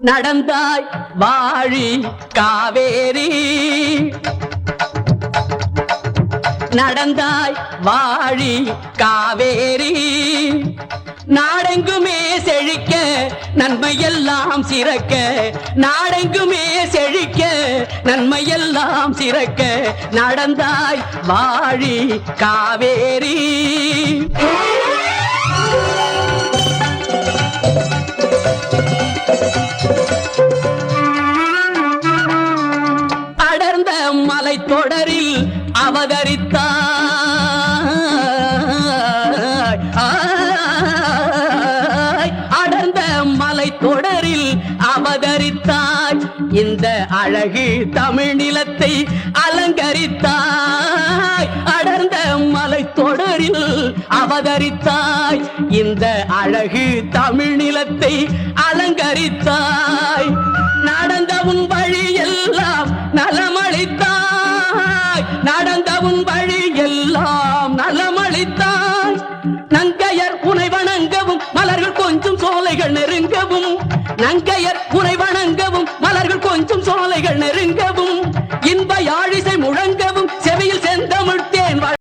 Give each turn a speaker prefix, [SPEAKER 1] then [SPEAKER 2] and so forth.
[SPEAKER 1] நடந்தாய் வாழி காவேரி நடந்தாய் வாழி காவேரி நாடெங்குமே செழிக்க நன்மையெல்லாம் சிறக்க நாடெங்குமே செழிக்க நன்மையெல்லாம் சிறக்க நடந்தாய் வாழி காவேரி அடர்ந்த மலை தொடரில் அவதரித்தாய் அடர்ந்த மலை தொடரில் அவதரித்தாய் இந்த அழகு தமிழ் நிலத்தை அலங்கரித்தாய் அடர்ந்த மலை தொடரில் அவதரித்தாய் இந்த அழகு தமிழ் நிலத்தை அலங்கரித்தாய் நடந்த உன் வழி எல்லாம் நலமளித்தாய் நடந்த உன் வழி எல்லாம் நலமளித்தாய் நங்கையர் உனை வணங்கவும் மலர்கள் கொஞ்சம் சோலைகள் நெருங்கவும் நங்கையர் உனை வணங்கவும் மலர்கள் கொஞ்சம் சோலைகள் நெருங்கவும் இன்ப யாழிசை முழங்கவும்